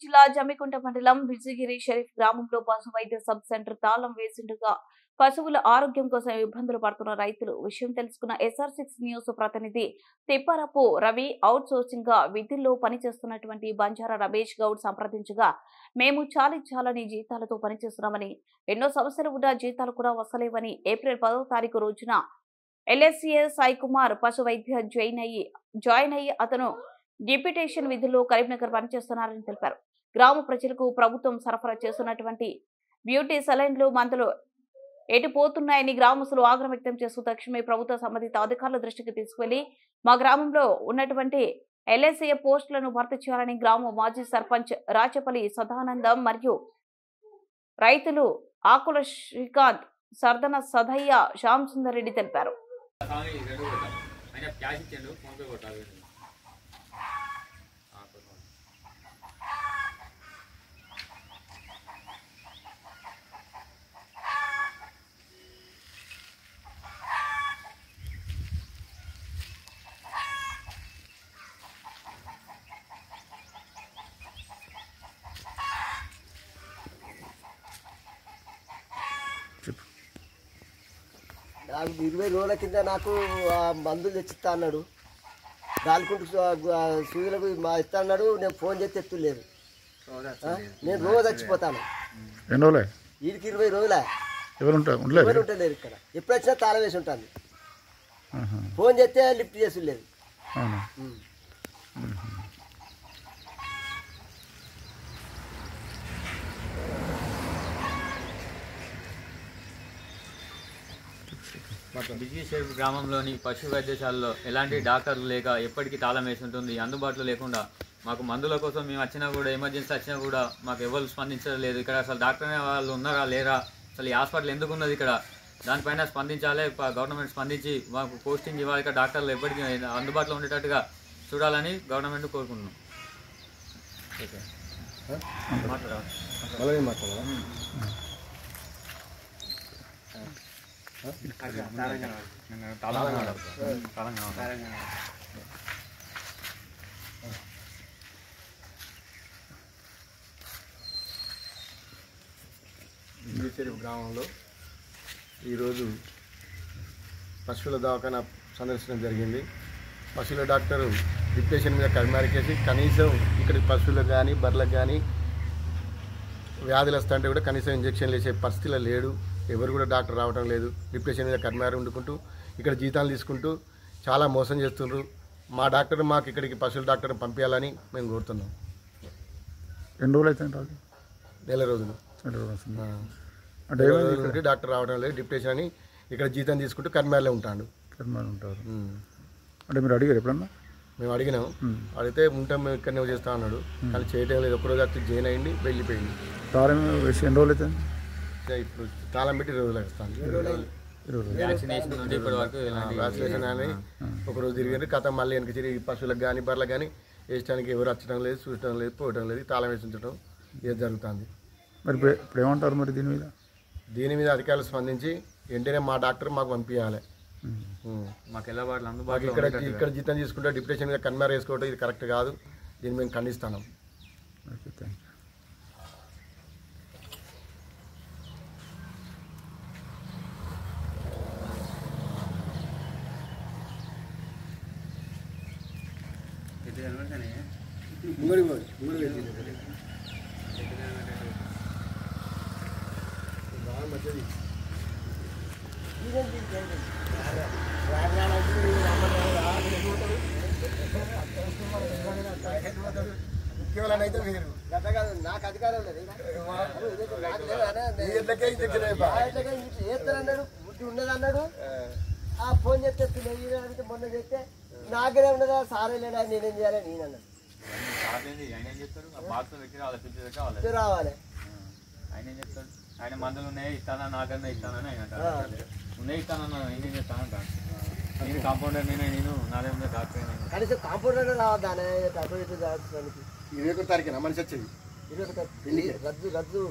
కరీంనగర్ జిల్లా జమ్మికుంట మండలం బిజిగిరి షరీఫ్ గ్రామంలో పశు వైద్య సబ్ సెంటర్ తాళం వేసిండగా పశువుల ఆరోగ్యం కోసం ఇబ్బందులు పడుతున్న రైతులు విషయం తెలుసుకున్న SR6 న్యూస్ ప్రతినిధి తిప్పారపు రవి అవుట్ సోర్సింగ్ గా విధుల్లో పనిచేస్తున్నటువంటి బంజారా రమేష్ గౌడ్ సంప్రదించగా మేము చాలని జీతాలతో పనిచేస్తున్నామని ఎన్నో సమస్యలు ఉన్న జీతాలు కూడా వస్తలేవని ఏప్రిల్ 10వ తారీఖు రోజున LSCA సాయి కుమార్ పశు వైద్య జాయిన్ అయ్యి అతను డిప్యూటేషన్ విధుల్లో కరీంనగర్ పనిచేస్తున్నారని తెలిపారు. గ్రామ ప్రజలకు ప్రభుత్వం సరఫరా చేస్తున్నటువంటి బ్యూటీ సెలైన్లు మందులు ఎటుపోతున్నాయని గ్రామస్తులు ఆగ్రహం వ్యక్తం చేస్తూ తక్షణమే ప్రభుత్వ సంబంధిత అధికారుల దృష్టికి తీసుకువెళ్లి మా గ్రామంలో ఉన్నటువంటి LSCA పోస్టులను భర్తీ చేయాలని గ్రామ మాజీ సర్పంచ్ రాచపల్లి సదానందం మరియు రైతులు ఆకుల శ్రీకాంత్, సర్దన సదయ్య, శ్యామ్ సుందర్ రెడ్డి తెలిపారు. నాకు 20 రోజుల కింద నాకు మందులు తెచ్చిస్తా అన్నాడు. గాలికుంటు సూదులకు మా ఇస్తా అన్నాడు. నేను ఫోన్ చేస్తే ఎత్తులేదు. నేను రోజు చచ్చిపోతాను. వీడికి 20 రోజులే ఎవరు ఉంటలేరు ఇక్కడ. ఎప్పుడు వచ్చినా తాళం వేసి ఉంటుంది. ఫోన్ చేస్తే లిఫ్ట్ చేసి లేదు. బిజిషేర్ గ్రామంలోని పశు వైద్యశాలలో ఎలాంటి డాక్టర్లు లేక ఎప్పటికీ తాళం వేసి ఉంటుంది. అందుబాటులో లేకుండా మాకు మందుల కోసం మేము వచ్చినా కూడా ఎమర్జెన్సీ వచ్చినా కూడా మాకు ఎవరు స్పందించలేదు. ఇక్కడ అసలు డాక్టర్ వాళ్ళు ఉన్నారా లేరా, అసలు ఈ హాస్పిటల్ ఎందుకు ఉన్నది ఇక్కడ, దానిపైన స్పందించాలి. గవర్నమెంట్ స్పందించి మాకు పోస్టింగ్ ఇవ్వాలి. ఇక్కడ డాక్టర్లు ఎప్పటికీ అందుబాటులో ఉండేటట్టుగా చూడాలని గవర్నమెంట్ కోరుకుంటున్నాం. గ్రామంలో ఈరోజు పశువుల దవాఖానా సందర్శించడం జరిగింది. పశువుల డాక్టరు డిప్యూటేషన్ మీద కరిమారికేసి కనీసం ఇక్కడికి పశువులకు కానీ బర్రెలకు కానీ వ్యాధులు వస్తుంటే కూడా కనీసం ఇంజక్షన్లు వేసే పరిస్థితిలో లేడు. ఎవరు కూడా డాక్టర్ రావడం లేదు. డిప్యూటేషన్ మీద కరిమారి వండుకుంటూ ఇక్కడ జీతాలు తీసుకుంటూ చాలా మోసం చేస్తున్నారు. మా డాక్టర్ మాకు ఇక్కడికి పశువుల డాక్టర్ పంపించాలని మేము కోరుతున్నాం. ఎన్ని రోజులు అయితే? నెల రోజులు అంటే డాక్టర్ రావడం లేదు. డిప్యూటేషన్ అని ఇక్కడ జీతం తీసుకుంటూ కరిమారిలో ఉంటాడు. అంటే మీరు అడిగారు ఎప్పుడన్నా? మేము అడిగినాం. అడిగితే ఉంటాం మేము ఇక్కడనే చేస్తా అన్నాడు. కానీ చేయడం లేదు. ఒకరోజు అక్కడ జాయిన్ అయ్యింది, వెళ్ళిపోయింది. తాళం వేసి ఎన్ని రోజులు అయితే? ఇప్పుడు తాళం పెట్టి 20 రోజులు వేస్తాను. వ్యాక్సినేషన్ అని ఒకరోజు తిరిగి కథ మళ్ళీ వెనక తిరిగి పశువులకు కానీ బర్రెలకు కానీ వేయడానికి ఎవరు వచ్చడం లేదు, చూడటం లేదు, పోవటం లేదు. తాళం వేసి ఉంచడం ఇది జరుగుతుంది. మరి ఇప్పుడు ఏమంటారు మరి దీని మీద అధికారులు స్పందించి వెంటనే మా డాక్టర్ మాకు పంపించాలి. మాకు ఇక్కడ జీతం తీసుకుంటే డిప్యూటేషన్ మీద కన్మార్ వేసుకోవడం ఇది కరెక్ట్ కాదు. దీన్ని మేము ఖండిస్తున్నాం. అయితే వేరు నాకు అధికారం లేదు. చేస్తానన్నాడు, బుద్ధి ఉన్నదన్నాడు. ఫోన్ చేస్తే అడిగితే మొన్న చేస్తే నాకేనే ఉన్నదా, సారే లేడా, నేనేం చేయాలి నేను అన్నాడు. రావాలి ఆయన మందులు ఉన్నాయి ఇస్తానా, నాకన్నా ఇస్తానని ఆయన ఉన్నాయి ఇస్తానన్నా. నేనేం చేస్తానంట, నేను కాంపౌండర్ నేను నాదే డాక్టర్ కనీసం కాంపౌండర్ రావద్దానే. 21 తారీఖున మనిషి వచ్చేది. 21 రద్దు